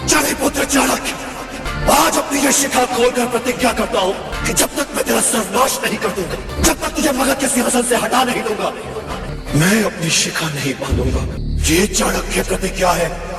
चले पुत्र चाणक्य, आज अपनी ये शिखा खोलकर प्रतिज्ञा करता हूँ कि जब तक मैं तेरा सर्वनाश नहीं कर दूंगा, जब तक तुझे मगध के सिंहासन से हटा नहीं दूंगा, मैं अपनी शिखा नहीं बांधूंगा। ये चाणक्य प्रतिज्ञा है।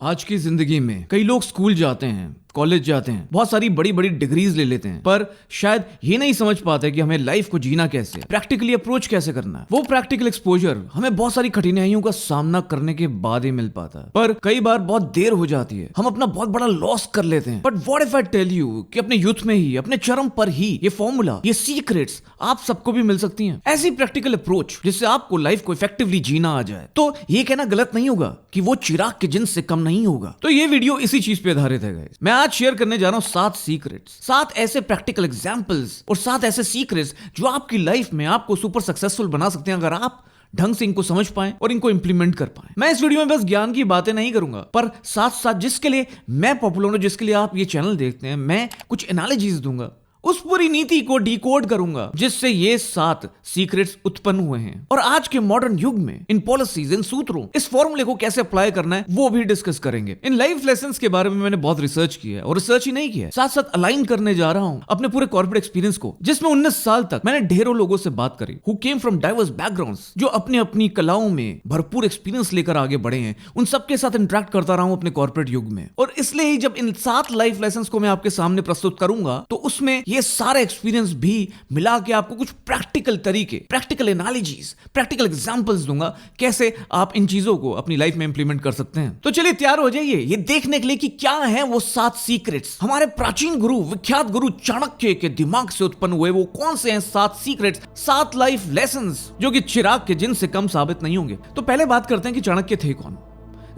आज की जिंदगी में कई लोग स्कूल जाते हैं, कॉलेज जाते हैं, बहुत सारी बड़ी बड़ी डिग्रीज ले लेते हैं, पर शायद ये नहीं समझ पाते कि हमें लाइफ को जीना कैसे है, प्रैक्टिकली अप्रोच कैसे करना है। वो प्रैक्टिकल एक्सपोजर हमें बहुत सारी कठिनाइयों का सामना करने के बाद ही मिल पाता है, पर कई बार बहुत देर हो जाती है, हम अपना बहुत बड़ा लॉस कर लेते हैं। But what if I tell you कि अपने यूथ में ही, अपने चरम पर ही ये फॉर्मूला, ये सीक्रेट्स आप सबको भी मिल सकती हैं। ऐसी प्रैक्टिकल अप्रोच जिससे आपको लाइफ को इफेक्टिवली जीना आ जाए। तो ये कहना गलत नहीं होगा कि वो चिराग के जिन से कम नहीं होगा। तो ये वीडियो इसी चीज पे आधारित है गाइस। मैं आज शेयर करने जा रहा हूं 7 सीक्रेट्स, 7 ऐसे प्रैक्टिकल एग्जांपल्स और 7 ऐसे सीक्रेट्स जो आपकी लाइफ में आपको सुपर सक्सेसफुल बना सकते हैं अगर आप ढंग से इनको समझ पाएं और इनको इंप्लीमेंट कर पाएं। मैं इस वीडियो में बस ज्ञान की बातें नहीं करूंगा, पर साथ साथ जिसके लिए मैं पॉपुलर हूं, जिसके लिए आप ये चैनल देखते हैं, मैं कुछ एनालॉजीज दूंगा, उस पूरी नीति को डिकोड करूंगा जिससे ये 7 सीक्रेट्स उत्पन्न हुए हैं। और आज के मॉडर्न युग में इन पॉलिसीज, इन सूत्रों, इस फॉर्मूले को कैसे अप्लाई करना है वो भी डिस्कस करेंगे। इन लाइफ लेसन्स के बारे में मैंने बहुत रिसर्च किया है, और रिसर्च ही नहीं किया है, साथ साथ अलाइन करने जा रहा हूं अपने पूरे कॉर्पोरेट एक्सपीरियंस को, जिसमें 19 साल तक मैंने ढेरों लोगों से बात करी who came from diverse backgrounds, जो अपनी अपनी कलाओं में भरपूर एक्सपीरियंस लेकर आगे बढ़े हैं। उन सबके साथ इंटरेक्ट करता रहा हूं अपने कॉर्पोरेट युग में, और इसलिए ही जब इन 7 लाइफ लेसन्स को मैं आपके सामने प्रस्तुत करूंगा तो उसमें ये सारे एक्सपीरियंस भी मिला के आपको कुछ प्रैक्टिकल तरीके, प्रैक्टिकल एनालॉजीज, प्रैक्टिकल एग्जांपल्स दूंगा कैसे आप इन चीजों को अपनी लाइफ में इंप्लीमेंट कर सकते हैं। तो चलिए तैयार हो जाइए ये देखने के लिए कि क्या है वो 7 सीक्रेट्स, हमारे प्राचीन गुरु, विख्यात गुरु चाणक्य के दिमाग से उत्पन्न हुए वो कौन से हैं 7 सीक्रेट्स, 7 लाइफ लेसन्स जो कि चिराग के जिन से कम साबित नहीं होंगे। तो पहले बात करते हैं कि चाणक्य थे कौन।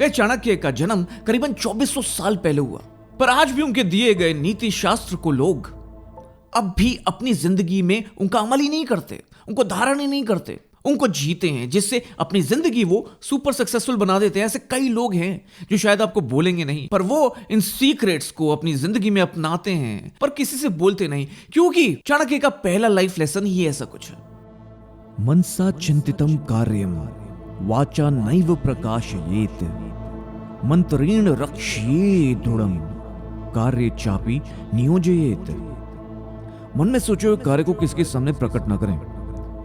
ये चाणक्य का जन्म करीबन 2400 साल पहले हुआ, पर आज भी उनके दिए गए नीति शास्त्र को लोग अब भी अपनी जिंदगी में उनका अमल ही नहीं करते, उनको धारण ही नहीं करते, उनको जीते हैं, जिससे अपनी जिंदगी वो सुपर सक्सेसफुल बना देते हैं। ऐसे कई लोग हैं जो शायद आपको बोलेंगे नहीं, पर वो इन सीक्रेट्स को अपनी जिंदगी में अपनाते हैं, पर किसी से बोलते नहीं, क्योंकि चाणक्य का पहला लाइफ लेसन ही ऐसा कुछ है। मनसा चिंतितम कार्यम वाचा नैव प्रकाशयेत मंत्रेण रक्ष्ये दृढ़म कार्य चापि नियोजयेत। मन में सोचे हुए कार्य को किसके सामने प्रकट न करें,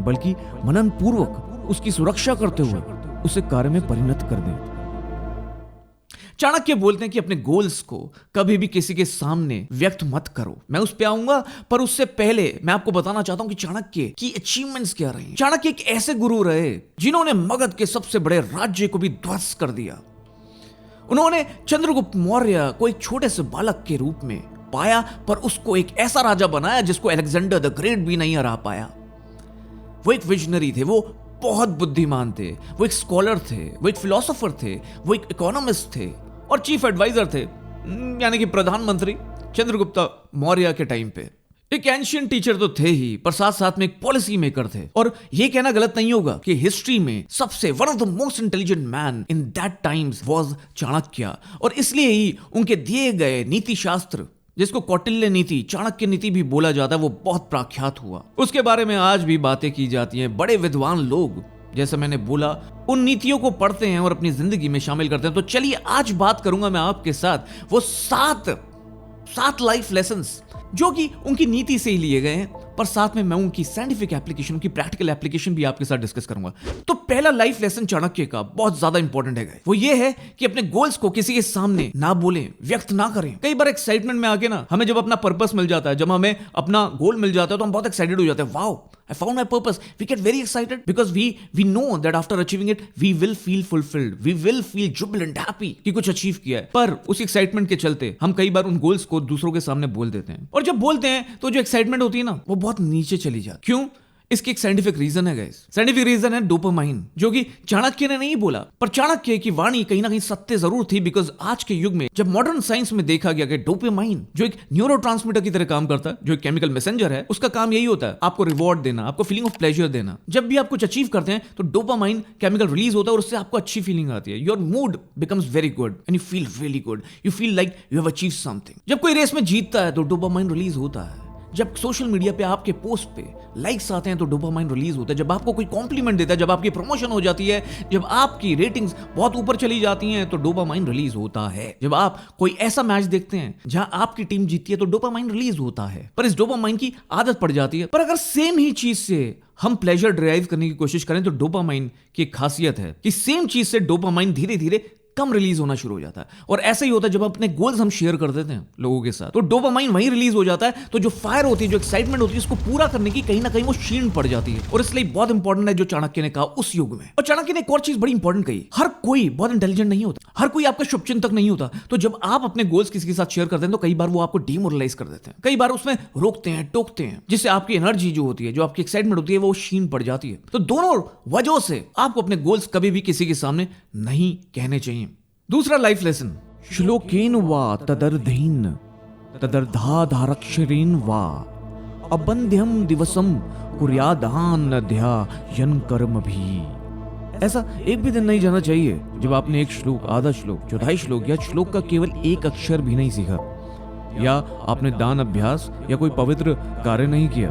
बल्कि मनन पूर्वक उसकी सुरक्षा करते हुए उसे कार्य में परिणत कर दें। चाणक्य बोलते हैं कि अपने गोल्स को कभी भी किसी के सामने व्यक्त मत करो। मैं उस पे आऊंगा, पर उससे पहले मैं आपको बताना चाहता हूं कि चाणक्य की अचीवमेंट्स क्या रही। चाणक्य एक ऐसे गुरु रहे जिन्होंने मगध के सबसे बड़े राज्य को भी ध्वस्त कर दिया। उन्होंने चंद्रगुप्त मौर्य को एक छोटे से बालक के रूप में पाया, पर उसको एक ऐसा राजा बनाया जिसको अलेक्जेंडर द ग्रेट भी नहीं हरा पाया। वो एक विजनरी थे, वो बहुत बुद्धिमान थे, वो एक स्कॉलर थे, वो एक फिलोसोफर थे, वो एक इकोनॉमिस्ट थे और चीफ एडवाइजर थे, यानी कि प्रधानमंत्री चंद्रगुप्त मौर्य के टाइम पे। एक एंशियंट टीचर तो थे ही, पर साथ साथ में एक पॉलिसी मेकर थे। और यह कहना गलत नहीं होगा कि हिस्ट्री में सबसे one of the most intelligent man in that times was Chanakya, और इसलिए ही उनके दिए गए नीति शास्त्र, जिसको कौटिल्य नीति, चाणक्य नीति भी बोला जाता है, वो बहुत प्रख्यात हुआ। उसके बारे में आज भी बातें की जाती हैं। बड़े विद्वान लोग, जैसे मैंने बोला, उन नीतियों को पढ़ते हैं और अपनी जिंदगी में शामिल करते हैं। तो चलिए आज बात करूंगा मैं आपके साथ वो 7 लाइफ लेसन्स जो कि उनकी नीति से ही लिए गए हैं, पर साथ में मैं उनकी साइंटिफिक एप्लीकेशन, उनकी प्रैक्टिकल एप्लीकेशन भी आपके साथ डिस्कस करूंगा। तो पहला लाइफ लेसन चाणक्य का बहुत ज्यादा इंपॉर्टेंट है, वो ये है कि अपने गोल्स को किसी के सामने ना बोलें, व्यक्त ना करें। कई बार एक्साइटमेंट में आके ना, हमें जब अपना पर्पस मिल जाता है, जब हमें अपना गोल मिल जाता है, तो हम बहुत एक्साइटेड हो जाते हैं। Wow, I found my purpose. We get very excited because we know that after achieving it, we will feel fulfilled. We will feel jubilant, happy कि कुछ अचीव किया है। पर उस एक्साइटमेंट के चलते हम कई बार उन गोल्स को दूसरों के सामने बोल देते हैं, और जब बोलते हैं तो जो एक्साइटमेंट होती है ना, वो बहुत नीचे चली जाती है। क्यों? इसकी एक साइंटिफिक रीजन है गाइस। साइंटिफिक रीजन है डोपामाइन, जो कि चाणक्य ने नहीं बोला, पर चाणक्य की वाणी कहीं ना कहीं सत्य जरूर थी। बिकॉज आज के युग में जब मॉडर्न साइंस में देखा गया कि डोपामाइन जो एक न्यूरोट्रांसमीटर की तरह काम करता है, जो एक केमिकल मैसेंजर है, उसका काम यही होता है आपको रिवॉर्ड देना, आपको फीलिंग ऑफ प्लेजर देना। जब भी आप कुछ अचीव करते हैं तो डोपामाइन केमिकल रिलीज होता है और उससे आपको अच्छी फीलिंग आती है। Your mood becomes very good and you feel really good, you feel like you have achieved something. जब कोई रेस में जीतता है तो डोपामाइन रिलीज होता है। जब सोशल मीडिया पे आपके पोस्ट पे लाइक्स आते हैं तो डोपामाइन रिलीज होता है। जब आपको कोई कॉम्प्लीमेंट देता है, जब आपकी प्रमोशन हो जाती है, जब आपकी रेटिंग्स बहुत ऊपर चली जाती हैं तो डोपामाइन रिलीज होता है। जब आप कोई ऐसा मैच देखते हैं जहां आपकी टीम जीतती है तो डोपामाइन रिलीज होता है। पर इस डोपामाइन की आदत पड़ जाती है। पर अगर सेम ही चीज से हम प्लेजर डिराइव करने की कोशिश करें तो डोपामाइन की एक खासियत है कि सेम चीज से डोपामाइन धीरे धीरे कम रिलीज होना शुरू हो जाता है। और ऐसा ही होता है जब अपने गोल्स हम शेयर कर देते हैं लोगों के साथ, तो डोपामाइन वहीं रिलीज हो जाता है। तो जो फायर होती है, जो एक्साइटमेंट होती है, उसको पूरा करने की कहीं ना कहीं वो क्षीण पड़ जाती है। और इसलिए बहुत इंपॉर्टेंट है जो चाणक्य ने कहा उस युग में। और चाणक्य ने एक और चीज बड़ी इंपॉर्टेंट कही, हर कोई बहुत इंटेलिजेंट नहीं होता, हर कोई आपका शुभचिंतक नहीं होता। तो जब आप अपने गोल्स किसी के साथ शेयर करते हैं तो कई बार वो आपको डिमोरलाइज कर देते हैं, कई बार उसमें रोकते हैं, टोकते हैं, जिससे आपकी एनर्जी जो होती है, जो आपकी एक्साइटमेंट होती है, वो क्षीण पड़ जाती है। तो दोनों वजहों से आपको अपने गोल्स कभी भी किसी के सामने नहीं कहने चाहिए। दूसरा लाइफ लेसन, श्लोकेन वा तदर्धेन तदर्धाधारक्षरेण वा अबंध्यम दिवसम कुर्यादानध्यायन कर्म भी। ऐसा एक भी दिन नहीं जाना चाहिए जब आपने एक श्लोक, आधा श्लोक, चौथाई श्लोक या श्लोक का केवल एक अक्षर भी नहीं सीखा, या आपने दान अभ्यास या कोई पवित्र कार्य नहीं किया।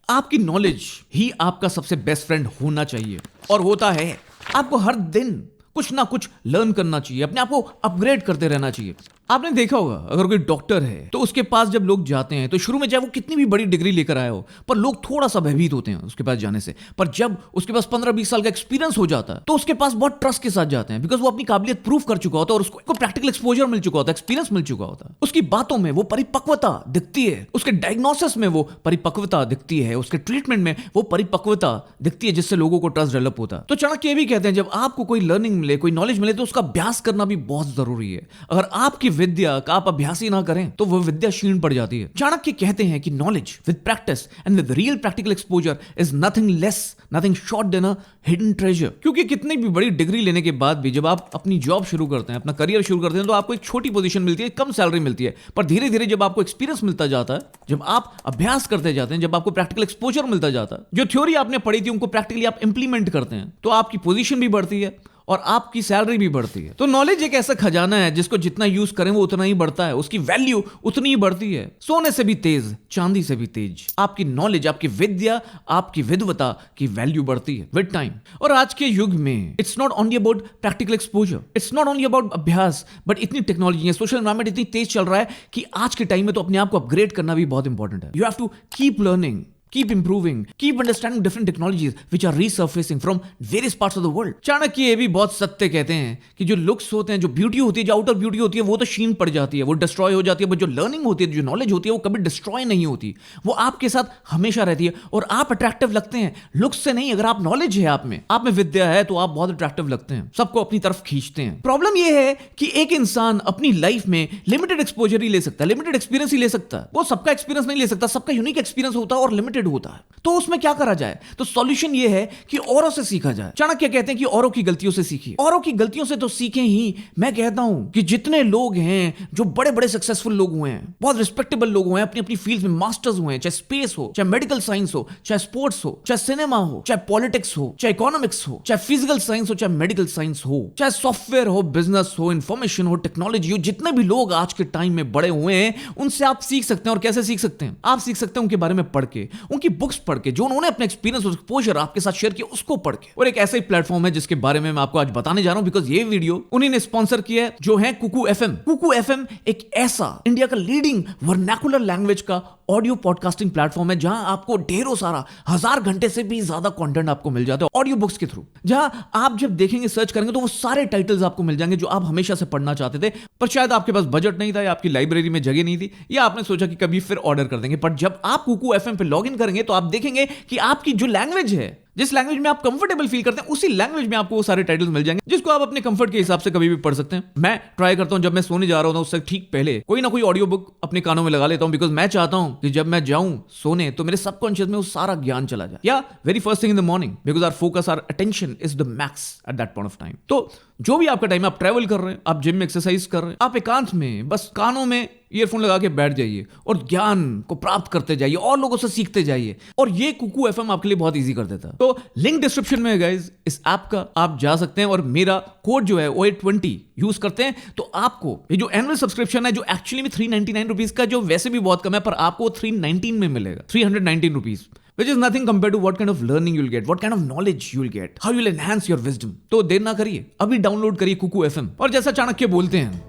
आपकी नॉलेज ही आपका सबसे बेस्ट फ्रेंड होना चाहिए और होता है। आपको हर दिन कुछ ना कुछ लर्न करना चाहिए, अपने आप को अपग्रेड करते रहना चाहिए। आपने देखा होगा अगर कोई डॉक्टर है तो उसके पास जब लोग जाते हैं तो शुरू में चाहे वो कितनी भी बड़ी डिग्री लेकर आया हो, पर लोग थोड़ा सा भयभीत होते हैं उसके पास जाने से। पर जब उसके पास 15-20 साल का एक्सपीरियंस हो जाता है तो उसके पास बहुत ट्रस्ट के साथ जाते हैं, बिकॉज वो अपनी काबिलियत प्रूव कर चुका होता है और उसको प्रैक्टिकल एक्सपोजर मिल चुका होता है, एक्सपीरियंस मिल चुका होता है। उसकी बातों में वो परिपक्वता दिखती है, उसके डायग्नोसिस में वो परिपक्वता दिखती है, उसके ट्रीटमेंट में वो परिपक्वता दिखती है, जिससे लोगों को ट्रस्ट डेवलप होता है। तो चाणक्य भी कहते हैं जब आपको कोई लर्निंग मिले, कोई नॉलेज मिले तो उसका अभ्यास करना भी बहुत जरूरी है। अगर आपकी विद्या का आप अभ्यास ही ना करें तो वो विद्या क्षीण पड़ जाती है। चाणक्य कहते हैं कि knowledge with practice and with real practical exposure is nothing less, nothing short than a hidden treasure. क्योंकि कितनी भी बड़ी डिग्री लेने के बाद भी जब आप अपनी जॉब शुरू करते हैं, अपना करियर शुरू करते हैं, तो आपको एक छोटी पोजीशन मिलती है, कम सैलरी मिलती है। पर धीरे धीरे जब आपको एक्सपीरियंस मिलता जाता है, जब आप अभ्यास करते जाते हैं, जब आपको प्रैक्टिकल एक्सपोजर मिलता जाता है, जो थ्योरी आपने पढ़ी थी उनको प्रैक्टिकली आप इंप्लीमेंट करते हैं, तो आपकी पोजीशन भी बढ़ती है और आपकी सैलरी भी बढ़ती है। तो नॉलेज एक ऐसा खजाना है जिसको जितना यूज करें वो उतना ही बढ़ता है, उसकी वैल्यू उतनी ही बढ़ती है। सोने से भी तेज, चांदी से भी तेज आपकी नॉलेज, आपकी विद्या, आपकी विद्वता की वैल्यू बढ़ती है विद टाइम। और आज के युग में it's not only about practical exposure, it's not only about अभ्यास, बट इतनी टेक्नोलॉजी है, सोशल एनवायरमेंट इतनी तेज चल रहा है कि आज के टाइम में तो अपने आप को अपग्रेड करना भी बहुत इंपॉर्टेंट है। You have to keep learning, keep improving, keep understanding different technologies which are resurfacing from various parts of the world। Chanakya ये भी बहुत सत्य कहते हैं कि जो लुक्स होते हैं, जो ब्यूटी होती है, जो आउटर ब्यूटी होती है, वो तो क्षीण पड़ जाती है, वो डिस्ट्रॉय हो जाती है, बट जो लर्निंग होती है, जो नॉलेज होती है, वो कभी डिस्ट्रॉय नहीं होती, वो आपके साथ हमेशा रहती है और आप अट्रैक्टिव लगते हैं लुक्स से नहीं। अगर आप नॉलेज है, आप में विद्या है, तो आप बहुत अट्रैक्टिव लगते हैं, सबको अपनी तरफ खींचते हैं। प्रॉब्लम ये है कि एक इंसान अपनी लाइफ में लिमिटेड एक्सपोजर ही ले सकता है, लिमिटेड एक्सपीरियंस ही ले सकता है, वो सबका एक्सपीरियंस नहीं ले सकता, सबका यूनिक एक्सपीरियंस होता है और लिमिटेड होता है। तो उसमें क्या करा जाए? तो सॉल्यूशन ये है कि औरों से सीखा जाए। चाणक्य कहते हैं कि औरों की गलतियों से सीखिए, औरों की गलतियों से तो सीखें ही। मैं कहता हूं कि जितने लोग हैं जो बड़े बड़े सक्सेसफुल लोग हुए हैं, बहुत रिस्पेक्टेबल लोग हुए हैं, अपनी अपनी फील्ड में मास्टर्स हुए हैं, चाहे स्पेस हो, चाहे मेडिकल साइंस हो, चाहे स्पोर्ट्स हो, चाहे सिनेमा हो, चाहे पॉलिटिक्स हो, चाहे इकोनॉमिक्स हो, चाहे फिजिकल साइंस हो, चाहे मेडिकल साइंस हो, चाहे सॉफ्टवेयर हो, बिजनेस हो, इंफॉर्मेशन हो, टेक्नोलॉजी हो, जितने भी लोग आज के टाइम में बड़े हुए हैं उनसे आप सीख सकते हैं। और कैसे सीख सकते हैं? आप सीख सकते हैं उनके बारे में पढ़ के, उनकी बुक्स पढ़ के, जो उन्होंने अपने एक्सपीरियंस और एक्सपोजर आपके साथ शेयर किया उसको पढ़ के। और एक ऐसा ही प्लेटफॉर्म है जिसके बारे में मैं आपको आज बताने जा रहा हूं, बिकॉज ये वीडियो उन्हीं ने स्पॉन्सर किया है, जो है कुकू एफएम। कुकू एफएम एक ऐसा इंडिया का लीडिंग वर्नाकुलर लैंग्वेज का ऑडियो पॉडकास्टिंग प्लेटफॉर्म है जहां आपको ढेरों सारा 1000 घंटे से भी ज्यादा कंटेंट आपको मिल जाता है ऑडियो बुक्स के थ्रू, जहां आप जब देखेंगे, सर्च करेंगे तो वो सारे टाइटल्स आपको मिल जाएंगे जो आप हमेशा से पढ़ना चाहते थे, पर शायद आपके पास बजट नहीं था, या आपकी लाइब्रेरी में जगह नहीं थी, या आपने सोचा कि कभी फिर ऑर्डर कर देंगे। पर जब आप कुकू एफएम पे लॉग इन करेंगे तो आप देखेंगे कि आपकी जो लैंग्वेज है, जिस लैंग्वेज में आप कंफर्टेबल फील करते हैं उसी लैंग्वेज में आपको वो सारे टाइटल्स मिल जाएंगे जिसको आप अपने कंफर्ट के हिसाब से कभी भी पढ़ सकते हैं। मैं ट्राई करता हूं जब मैं सोने जा रहा होता हूं उससे ठीक पहले कोई ना कोई ऑडियो बुक अपने कानों में लगा लेता हूं, बिकॉज मैं चाहता हूं कि जब मैं जाऊं सोने तो मेरे सबकॉन्शियस में वो सारा ज्ञान चला जाए, या very first thing in the morning, because our focus, our attention is the max at that point of time. तो जो भी आपका टाइम है, आप ट्रैवल कर रहे हैं, आप जिम में एक्सरसाइज कर रहे हैं, आप एकांत में बस कानों में ईयरफोन लगा के बैठ जाइए और ज्ञान को प्राप्त करते जाइए और लोगों से सीखते जाइए, और ये कुकू एफएम आपके लिए बहुत इजी कर देता है। तो लिंक डिस्क्रिप्शन में है गाइस इस ऐप का, आप जा सकते हैं और मेरा कोड जो है OA20 यूज करते हैं तो आपको ये जो एनुअल सब्सक्रिप्शन है जो एक्चुअली में 399 रुपीज का, जो वैसे भी बहुत कम है, पर आपको 319 में मिलेगा, 319 rupees, which is nothing compared to what kind of learning you'll get, what kind of knowledge you'll get, how you'll enhance your wisdom। तो देर ना करिए, अभी डाउनलोड करिए कुकू एफएम। और जैसा चाणक्य बोलते हैं,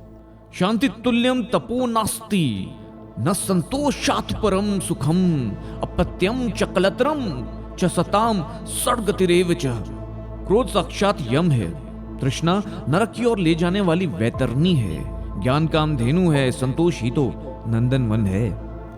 शांति तुल्यम तपो नास्ति न संतोषात् परम सुखम अपत्यम च कलत्रम च सताम सद्गतिरेव च। क्रोध साक्षात यम है, तृष्णा नरक की ओर ले जाने वाली वैतरणी है, ज्ञान काम धेनु है, संतोष ही तो नंदन वन है।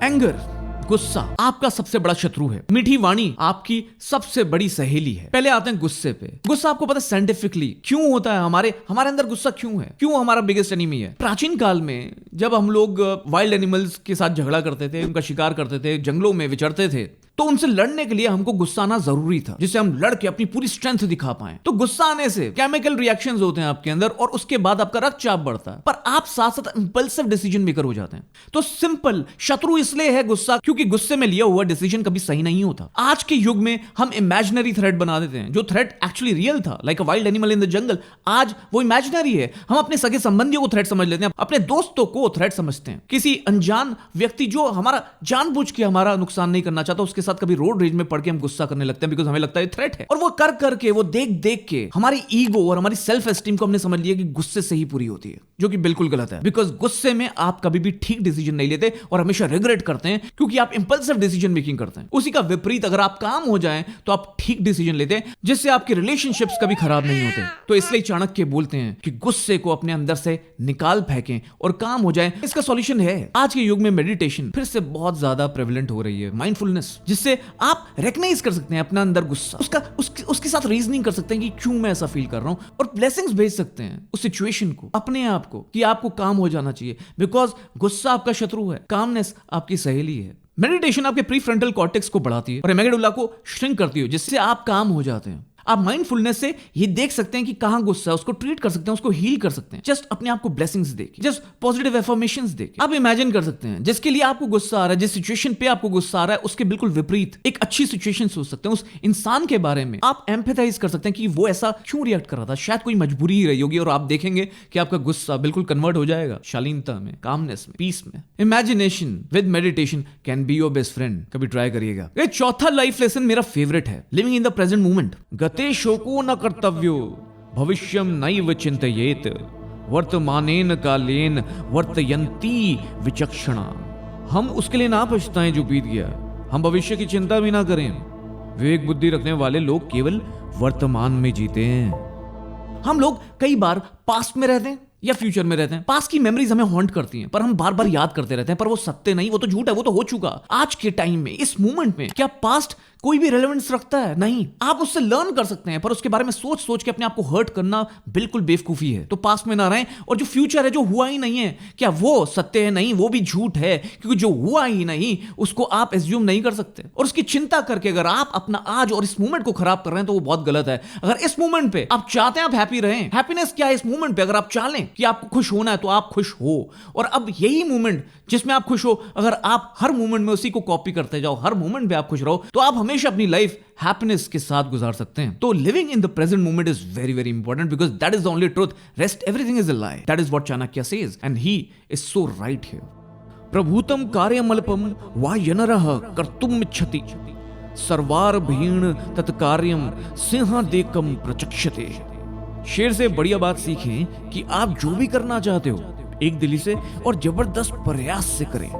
एंगर, गुस्सा आपका सबसे बड़ा शत्रु है, मीठी वाणी आपकी सबसे बड़ी सहेली है। पहले आते हैं गुस्से पे। गुस्सा आपको पता है साइंटिफिकली क्यों होता है, हमारे अंदर गुस्सा क्यों है, क्यों हमारा बिगेस्ट एनिमी है। प्राचीन काल में जब हम लोग वाइल्ड एनिमल्स के साथ झगड़ा करते थे, उनका शिकार करते थे, जंगलों में विचरते थे, तो उनसे लड़ने के लिए हमको गुस्सा आना जरूरी था, जिससे हम लड़ के अपनी पूरी स्ट्रेंथ दिखा पाए। तो गुस्सा आने से केमिकल रिएक्शंस होते हैं आपके अंदर और उसके बाद आपका रक्तचाप बढ़ता है, पर आप साथ साथ इंपल्सिव डिसीजन मेकर हो जाते हैं। तो सिंपल शत्रु इसलिए है गुस्सा, क्योंकि गुस्से में लिया हुआ डिसीजन कभी सही नहीं होता। आज के युग में हम इमेजिनरी थ्रेट बना देते हैं, जो थ्रेट एक्चुअली रियल था, like a wild animal in the jungle, आज वो इमेजिनरी है। हम अपने सगे संबंधियों को थ्रेट समझ लेते हैं, अपने दोस्तों को थ्रेट समझते हैं। किसी अनजान व्यक्ति जो हमारा जानबूझ के हमारा नुकसान नहीं करना चाहता, उसके साथ कभी रोड रेज में पड़ के हम गुस्सा करने लगते हैं, बिकॉज हमें लगता है थ्रेट है। और वो कर करके, वो देख देख के हमारी ईगो और हमारी सेल्फ एस्टीम को हमने समझ लिया कि गुस्से से ही पूरी होती है, जो कि बिल्कुल गलत है। बिकॉज गुस्से में आप कभी भी ठीक डिसीजन नहीं लेते और हमेशा रिग्रेट करते हैं, क्योंकि आप इंपल्सिव डिसीजन मेकिंग करते हैं। उसी का विपरीत अगर आप काम हो जाए तो आप ठीक डिसीजन लेते हैं, जिससे आपके रिलेशनशिप्स कभी खराब नहीं होते। तो इसलिए चाणक्य बोलते हैं कि गुस्से को अपने अंदर से निकाल फेंकें और काम हो जाए। इसका सॉल्यूशन है आज के युग में मेडिटेशन फिर से बहुत ज्यादा प्रेवलेंट हो रही है, माइंडफुलनेस, जिससे आप रिकॉग्नाइज कर सकते हैं अपना अंदर गुस्सा, उसके साथ रीजनिंग कर सकते हैं कि क्यों मैं ऐसा फील कर रहा हूं, और ब्लेसिंग्स भेज सकते हैं उस सिचुएशन को, अपने आप को, कि आपको काम हो जाना चाहिए। बिकॉज गुस्सा आपका शत्रु है, कामनेस आपकी सहेली है। मेडिटेशन आपके प्रीफ्रंटल कॉर्टेक्स को बढ़ाती है और एमेगडाला को श्रिंक करती है, जिससे आप काम हो जाते हैं। आप माइंडफुलनेस से ये देख सकते हैं कि कहां गुस्सा है, उसको ट्रीट कर सकते हैं, उसको हील कर सकते हैं, जस्ट अपने आप को ब्लेसिंग्स देके, जस्ट पॉजिटिव एफर्मेशंस देके। आप इमेजिन कर सकते हैं जिसके लिए आपको गुस्सा आ रहा है, जिस सिचुएशन पे आपको गुस्सा आ रहा है, उसके बिल्कुल विपरीत एक अच्छी सिचुएशन सोच सकते हैं। उस इंसान के बारे में आप एम्पैथाइज कर सकते हैं कि वो ऐसा क्यों रिएक्ट कर रहा था, शायद कोई मजबूरी ही रही होगी, और आप देखेंगे कि आपका गुस्सा बिल्कुल कन्वर्ट हो जाएगा शालीनता में, कामनेस में, पीस में। Imagination with meditation can be your best friend. कभी ट्राई करिएगा। ये चौथा लाइफ लेसन मेरा फेवरेट है, living in the present moment. गते शोको न कर्तव्यो भविष्यम नैव चिंतयेत वर्तमानेन कालेन वर्तयन्ति विचक्षणा। हम उसके लिए ना पछताएं जो बीत गया, हम भविष्य की चिंता भी ना करें। विवेक बुद्धि रखने वाले लोग केवल वर्तमान में जीते हैं। हम लोग कई बार पास्ट में रहते हैं या फ्यूचर में रहते हैं। पास्ट की मेमोरीज हमें हॉन्ट करती हैं, पर हम बार बार याद करते रहते हैं, पर वो सत्य नहीं, वो तो झूठ है, वो तो हो चुका। आज के टाइम में, इस मोमेंट में क्या पास्ट कोई भी रेलेवेंस रखता है? नहीं। आप उससे लर्न कर सकते हैं, पर उसके बारे में सोच सोच के अपने आप को हर्ट करना बिल्कुल बेवकूफी है। तो पास्ट में ना रहें, और जो फ्यूचर है, जो हुआ ही नहीं है, क्या वो सत्य है? नहीं, वो भी झूठ है, क्योंकि जो हुआ ही नहीं उसको आप एज्यूम नहीं कर सकते। और उसकी चिंता करके अगर आप अपना आज और इस मोमेंट को खराब कर रहे हैं तो वो बहुत गलत है। अगर इस मोमेंट पे आप चाहते हैं आप हैप्पी रहें, हैप्पीनेस क्या है इस मोमेंट पे, अगर आप चाहें कि आपको खुश होना है तो आप खुश हो। और अब यही मोमेंट जिसमें आप खुश हो, अगर आप हर मोमेंट में उसी को कॉपी करते जाओ, हर मोमेंट पे आप खुश रहो, तो आप हमेशा अपनी लाइफ हैप्पीनेस के साथ गुजार सकते हैं। तो living in the present moment is very very important, because that is the only truth, rest everything is a lie. That is what Chanakya says and he is so right here. प्रभूतम कार्यमल्पम वा यनरः कर्तुमिच्छति सर्वारभीण तत्कार्यम सिंहादेकम प्रचक्षते। शेर से बढ़िया बात सीखें कि आप जो भी करना चाहते हो एक दिली से और जबरदस्त प्रयास से करें।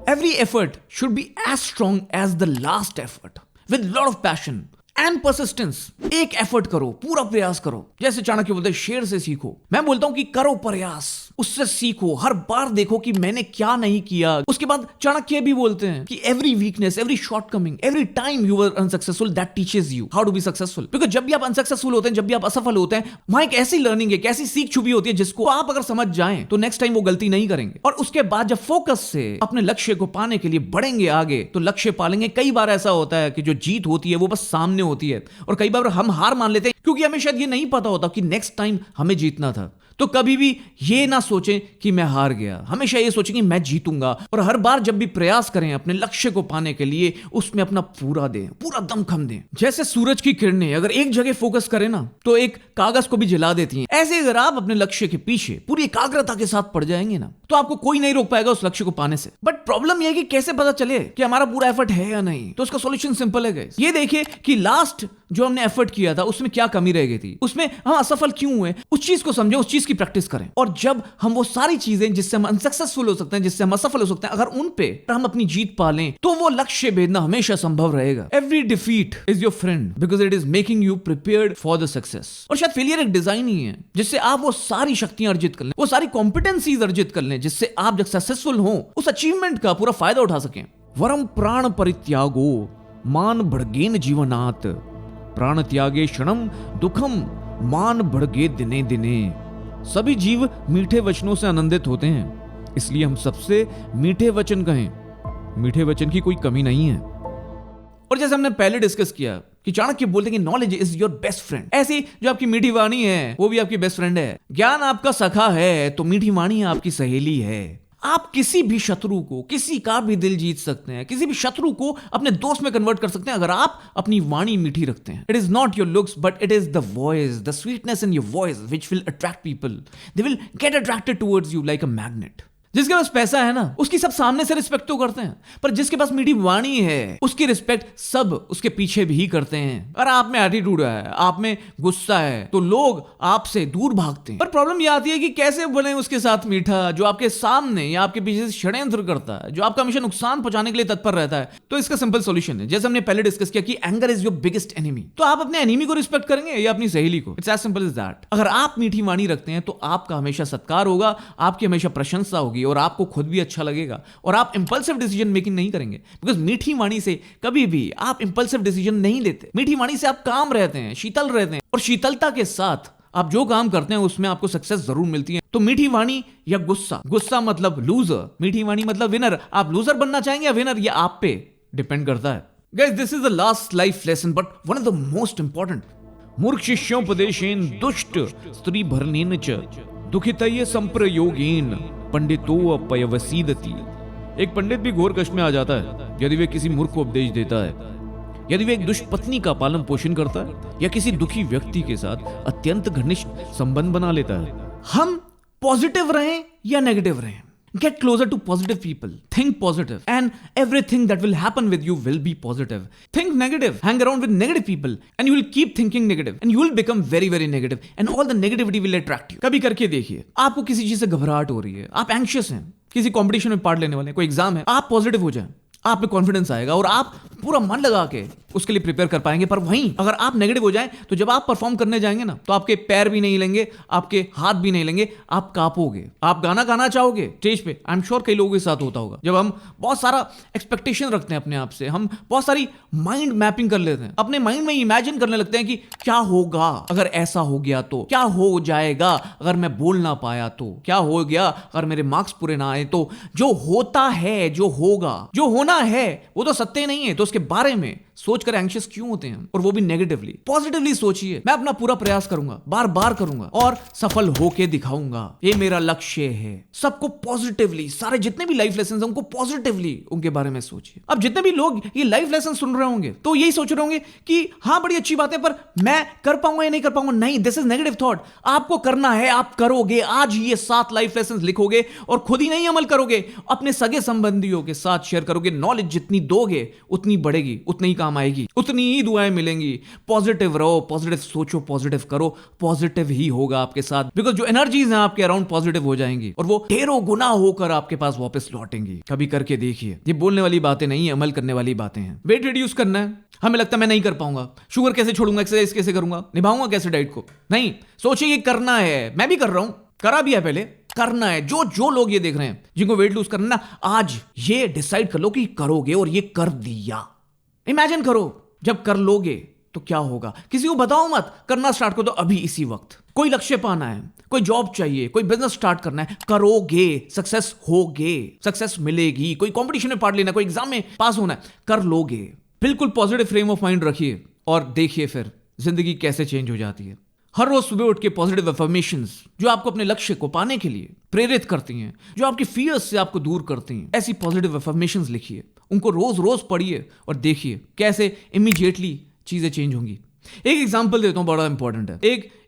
Every effort should be as strong as the last effort, with lot of passion and persistence. एक एफर्ट करो, पूरा प्रयास करो। जैसे चाणक्य बोलते हैं शेर से सीखो, मैं बोलता हूं कि करो प्रयास, उससे सीखो, हर बार देखो कि मैंने क्या नहीं किया। उसके बाद चाणक्य भी बोलते हैं कि every weakness, every shortcoming, every time you were unsuccessful, that teaches you how to be successful. Because जब भी आप अनसक्सेसफुल होते हैं, जब भी आप असफल होते हैं, वहां एक ऐसी लर्निंग है, एक ऐसी सीख छुपी होती है जिसको आप अगर समझ जाएं तो नेक्स्ट टाइम वो गलती नहीं करेंगे। और उसके बाद जब फोकस से अपने लक्ष्य को पाने के लिए बढ़ेंगे आगे, तो लक्ष्य पालेंगे। कई बार ऐसा होता है कि जो जीत होती है वो बस सामने होती है, और कई बार हम हार मान लेते हैं क्योंकि हमें शायद ये नहीं पता होता कि नेक्स्ट टाइम हमें जीतना था। तो कभी भी ये ना सोचें कि मैं हार गया, हमेशा ये सोचें कि मैं जीतूंगा। और हर बार जब भी प्रयास करें अपने लक्ष्य को पाने के लिए, उसमें अपना पूरा दें, पूरा दमखम दें। जैसे सूरज की किरणें अगर एक जगह फोकस करें ना तो एक कागज को भी जला देती हैं, ऐसे अगर आप अपने लक्ष्य के पीछे पूरी एकाग्रता के साथ पड़ जाएंगे ना तो आपको कोई नहीं रोक पाएगा उस लक्ष्य को पाने से। बट प्रॉब्लम यह है कि कैसे पता चले कि हमारा पूरा एफर्ट है या नहीं। तो उसका सॉल्यूशन सिंपल है गाइस। ये देखिए कि लास्ट जो हमने एफर्ट किया था उसमें क्या कमी रह गई थी, उसमें हम असफल क्यों हुए, उस चीज को समझें, उस चीज की प्रैक्टिस करें। और जब हम वो सारी चीजें जिससे हम अनसक्सेसफुल हो सकते हैं, जिससे हम असफल हो सकते हैं, अगर उन पे हम अपनी जीत पा लें तो वो लक्ष्य भेदना हमेशा संभव रहेगा। Every defeat is your friend because it is making you prepared for the success. और शायद फेलियर एक डिजाइन ही है जिससे आप वो सारी शक्तियां अर्जित कर लें, वो सारी कॉम्पिटेंसीज अर्जित कर लें, जिससे आप जब सक्सेसफुल हो उस अचीवमेंट का पूरा फायदा उठा सकें। वरम प्राण परित्यागो मान भड़गेन जीवनात्, प्राण त्यागे क्षणम दुखम मान भड़गे दिने दिने। सभी जीव मीठे वचनों से आनंदित होते हैं, इसलिए हम सबसे मीठे वचन कहें। मीठे वचन की कोई कमी नहीं है। और जैसे हमने पहले डिस्कस किया कि चाणक्य बोलते हैं कि knowledge is your best friend. ऐसी जो आपकी मीठी वाणी है वो भी आपकी बेस्ट फ्रेंड है। ज्ञान आपका सखा है तो मीठी वाणी आपकी सहेली है। आप किसी भी शत्रु को, किसी का भी दिल जीत सकते हैं, किसी भी शत्रु को अपने दोस्त में कन्वर्ट कर सकते हैं अगर आप अपनी वाणी मीठी रखते हैं। It is not your looks but it is the voice, the sweetness in your voice which will attract people. They will get attracted towards you like a magnet. जिसके पास पैसा है ना उसकी सब सामने से रिस्पेक्ट तो करते हैं, पर जिसके पास मीठी वाणी है उसकी रिस्पेक्ट सब उसके पीछे भी करते हैं। अगर आप में एटीट्यूड है, आप में गुस्सा है, तो लोग आपसे दूर भागते हैं। पर प्रॉब्लम यह आती है कि कैसे बने उसके साथ मीठा जो आपके सामने या आपके पीछे से षड्यंत्र करता है, जो आपका हमेशा नुकसान पहुंचाने के लिए तत्पर रहता है। तो इसका सिंपल सॉल्यूशन है, जैसे हमने पहले डिस्कस किया कि anger is your biggest enemy. तो आप अपने एनिमी को रिस्पेक्ट करेंगे या अपनी सहेली को? It's as simple as that. अगर आप मीठी वाणी रखते हैं तो आपका हमेशा सत्कार होगा, आपकी हमेशा प्रशंसा होगी और आपको खुद भी अच्छा लगेगा। और आप इंपल्सिव डिसीजन मेकिंग नहीं करेंगे, बिकॉज मीठी वाणी से कभी भी आप इंपल्सिव डिसीजन नहीं लेते। मीठी वाणी से आप काम रहते हैं, शीतल रहते हैं, और शीतलता के साथ आप जो काम करते हैं उसमें आपको सक्सेस जरूर मिलती है। तो मीठी वाणी या गुस्सा, गुस्सा मतलब लूजर, मीठी वाणी मतलब विनर। आप लूजर बनना चाहेंगे या विनर, ये आप पे डिपेंड करता है। Guys, this is the last life lesson but one of the most important. मूर्ख शिष्योपदेशेन दुष्ट स्त्री भरनेन च दुखितये संप्रयोगेन पंडितो अपयवसीदति। एक पंडित भी घोर कष्ट में आ जाता है यदि वे किसी मूर्ख को उपदेश देता है, यदि वे एक दुष्ट पत्नी का पालन पोषण करता है या किसी दुखी व्यक्ति के साथ अत्यंत घनिष्ठ संबंध बना लेता है। हम पॉजिटिव रहें या नेगेटिव रहें, get closer to positive people, think positive, and everything that will happen with you will be positive. Think negative, hang around with negative people and you will keep thinking negative and you will become very very negative and all the negativity will attract you. कभी करके देखिए, आपको किसी चीज से घबराहट हो रही है, आप एंशियस हैं, किसी कंपटीशन में पार्ट लेने वाले हैं, कोई एग्जाम है, आप पॉजिटिव हो जाएं, आप में कॉन्फिडेंस आएगा और आप पूरा मन लगा के उसके लिए प्रिपेयर कर पाएंगे। पर वहीं अगर आप नेगेटिव हो जाएं तो जब आप परफॉर्म करने जाएंगे ना तो आपके पैर भी नहीं लेंगे, आपके हाथ भी नहीं लेंगे, आप कांपोगे। आप गाना गाना चाहोगे स्टेज पे, आई एम श्योर कई लोगों के साथ होता होगा। जब हम बहुत सारा एक्सपेक्टेशन रखते हैं अपने आप से, हम बहुत सारी माइंड मैपिंग कर लेते हैं, अपने माइंड में इमेजिन करने लगते हैं कि क्या होगा अगर ऐसा हो गया, तो क्या हो जाएगा अगर मैं बोल ना पाया, तो क्या हो गया अगर मेरे मार्क्स पूरे ना आए। तो जो होता है, जो होगा, जो होना है वो तो सत्य नहीं है, तो उसके बारे में सोचकर एंग्शियस क्यों होते हैं, और वो भी नेगेटिवली। पॉजिटिवली सोचिए, मैं अपना पूरा प्रयास करूंगा, बार बार करूंगा और सफल होके दिखाऊंगा, ये मेरा लक्ष्य है। सबको पॉजिटिवली, सारे जितने भी लाइफ लेसन हैं उनको पॉजिटिवली उनके बारे में सोचिए। अब जितने भी लोग ये लाइफ लेसन सुन रहे होंगे तो यही सोच रहे होंगे कि हाँ बड़ी अच्छी बात है, पर मैं कर पाऊंगा या नहीं कर पाऊंगा। नहीं, दिस इज नेगेटिव थॉट। आपको करना है, आप करोगे। आज ही ये 7 लाइफ लेसन लिखोगे और खुद ही नहीं अमल करोगे, अपने सगे संबंधियों के साथ शेयर करोगे। नॉलेज जितनी दोगे उतनी बढ़ेगी, उतनी ही काम आएगी, उतनी ही दुआएं मिलेंगी। पॉजिटिव रहो, पॉजिटिव सोचो, पॉजिटिव करो, पॉजिटिव ही होगा आपके साथ, बिकॉज जो एनर्जीज हैं आपके अराउंड पॉजिटिव हो जाएंगी और वो ढेरों गुना होकर आपके पास वापस लौटेंगी। कभी करके देखिए, ये बोलने वाली बातें नहीं है, अमल करने वाली बातें हैं। वेट रिड्यूस करना है, हमें लगता है मैं नहीं कर पाऊंगा, शुगर कैसे छोड़ूंगा, एक्सरसाइज कैसे करूंगा, निभाऊंगा कैसे डाइट को। नहीं, सोचिए ये करना है, मैं भी कर रहा हूं, करा भी है पहले, करना है। जो लोग ये देख रहे हैं जिनको वेट लूज करना, आज ये डिसाइड कर लो कि करोगे और ये कर दिया। इमेजिन करो जब कर लोगे तो क्या होगा। किसी को बताओ मत, करना स्टार्ट कर दो अभी इसी वक्त। कोई लक्ष्य पाना है, कोई जॉब चाहिए, कोई बिजनेस स्टार्ट करना है, करोगे, सक्सेस होगे, सक्सेस मिलेगी। कोई कंपटीशन में पार्ट लेना, कोई एग्जाम में पास होना है, कर लोगे। बिल्कुल पॉजिटिव फ्रेम ऑफ माइंड रखिए और देखिए फिर जिंदगी कैसे चेंज हो जाती है। हर रोज सुबह उठ के पॉजिटिव अफर्मेशंस जो आपको अपने लक्ष्य को पाने के लिए प्रेरित करती हैं, जो आपकी फियर्स से आपको दूर करती हैं, ऐसी पॉजिटिव अफर्मेशंस लिखिए, उनको रोज रोज पढ़िए और देखिए कैसे इमीडिएटली चीजें चेंज होंगी। एक एग्जांपल देता हूं, बड़ा इंपॉर्टेंट है।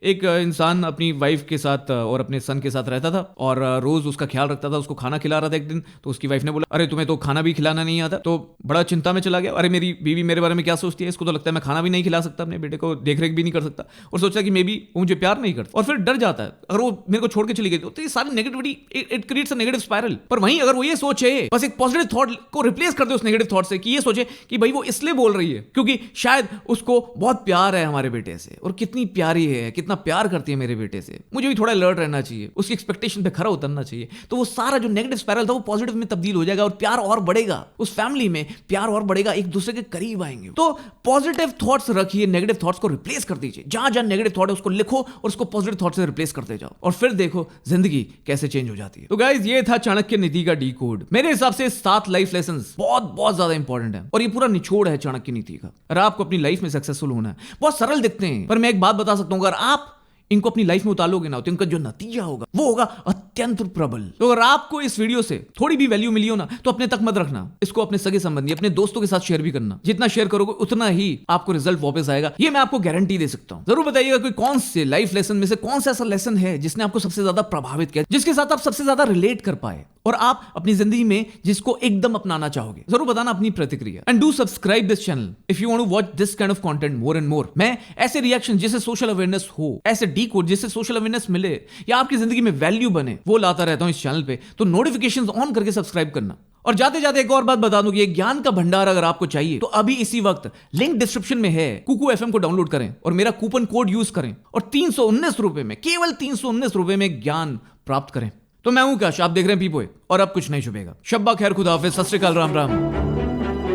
एक इंसान अपनी वाइफ के साथ और अपने सन के साथ रहता था और रोज उसका ख्याल रखता था, उसको खाना खिला रहा था। एक दिन तो उसकी वाइफ ने बोला, अरे तुम्हें तो खाना भी खिलाना नहीं आता। तो बड़ा चिंता में चला गया, अरे मेरी बीवी मेरे बारे में क्या सोचती है, इसको तो लगता है मैं खाना भी नहीं खिला सकता, अपने बेटे को देख रेख भी नहीं कर सकता, और सोचता कि मे बी वो मुझे प्यार नहीं करता, और फिर डर जाता है अगर वो मेरे को छोड़ के चली गई तो ये सारी negativity, it creates a negative spiral. पर वहीं अगर वो ये सोचे, बस एक पॉजिटिव थॉट को रिप्लेस कर दे उस नेगेटिव थॉट से, कि ये सोचे कि भाई वो इसलिए बोल रही है क्योंकि शायद उसको बहुत प्यार है हमारे बेटे से, और कितनी प्यारी है, कितना प्यार करती है मेरे बेटे से, मुझे भी थोड़ा अलर्ट रहना चाहिए, उसकी एक्सपेक्टेशन पे खरा उतरना चाहिए। तो वो सारा जो नेगेटिव स्पाइरल था वो पॉजिटिव में तब्दील हो जाएगा और प्यार और बढ़ेगा, उस फैमिली में प्यार और बढ़ेगा, एक दूसरे के करीब आएंगे। तो पॉजिटिव थॉट्स रखिए, नेगेटिव थॉट्स को रिप्लेस कर दीजिए। जहां जहां नेगेटिव थॉट है उसको लिखो और उसको पॉजिटिव थॉट से रिप्लेस करते जाओ, और फिर देखो जिंदगी कैसे चेंज हो जाती है। तो गाइस, ये था चाणक्य नीति का डी कोड। मेरे हिसाब से 7 लाइफ लेसन बहुत ज्यादा इंपॉर्टेंट है और ये पूरा निचोड़ है चाणक्य नीति का। अगर आपको अपनी लाइफ में सक्सेसफुल होना है, बहुत सरल दिखते हैं, पर मैं एक बात बता सकता हूं, अगर आप इनको अपनी लाइफ में उतारोगे ना तो इनका जो नतीजा होगा वो होगा अत्यंत प्रबल। तो अगर आपको इस वीडियो से थोड़ी भी वैल्यू मिली हो ना तो अपने तक मत रखना, इसको अपने सगे संबंधी, अपने दोस्तों के साथ शेयर भी करना। जितना शेयर करोगे उतना ही आपको रिजल्ट वापस आएगा, ये मैं आपको गारंटी दे सकता हूं। जरूर बताइएगा कोई कौन से लाइफ लेसन में से कौन सा ऐसा लेसन है जिसने आपको सबसे ज्यादा प्रभावित किया, जिसके साथ आप सबसे ज्यादा रिलेट कर पाए और आप अपनी जिंदगी में जिसको एकदम अपनाना चाहोगे। जरूर बताना अपनी प्रतिक्रिया, and do subscribe this channel if you want to watch this kind of content more and more. मैं ऐसे रिएक्शन जिससे सोशल अवेयरनेस हो, ऐसे डी कोड जिससे सोशल अवेयरनेस मिले या आपकी जिंदगी में वैल्यू बने, वो लाता रहता हूं इस चैनल पे। तो नोटिफिकेशंस ऑन करके सब्सक्राइब करना। और जाते जाते एक और बात बता दूं कि ये ज्ञान का भंडार अगर आपको चाहिए तो अभी इसी वक्त लिंक डिस्क्रिप्शन में है, कुकू एफएम को डाउनलोड करें और मेरा कूपन कोड यूज करें और 319 रुपए में, केवल 319 रुपए में ज्ञान प्राप्त करें। तो मैं हूं काश, आप देख रहे हैं पीपोए, और अब कुछ नहीं छुपेगा। शब्बा खैर, खुदा हाफिज, सत श्री अकाल, Ram Ram,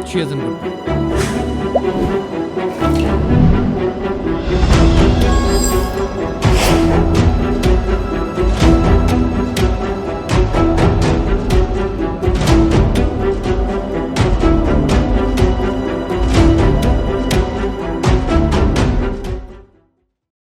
cheers and good।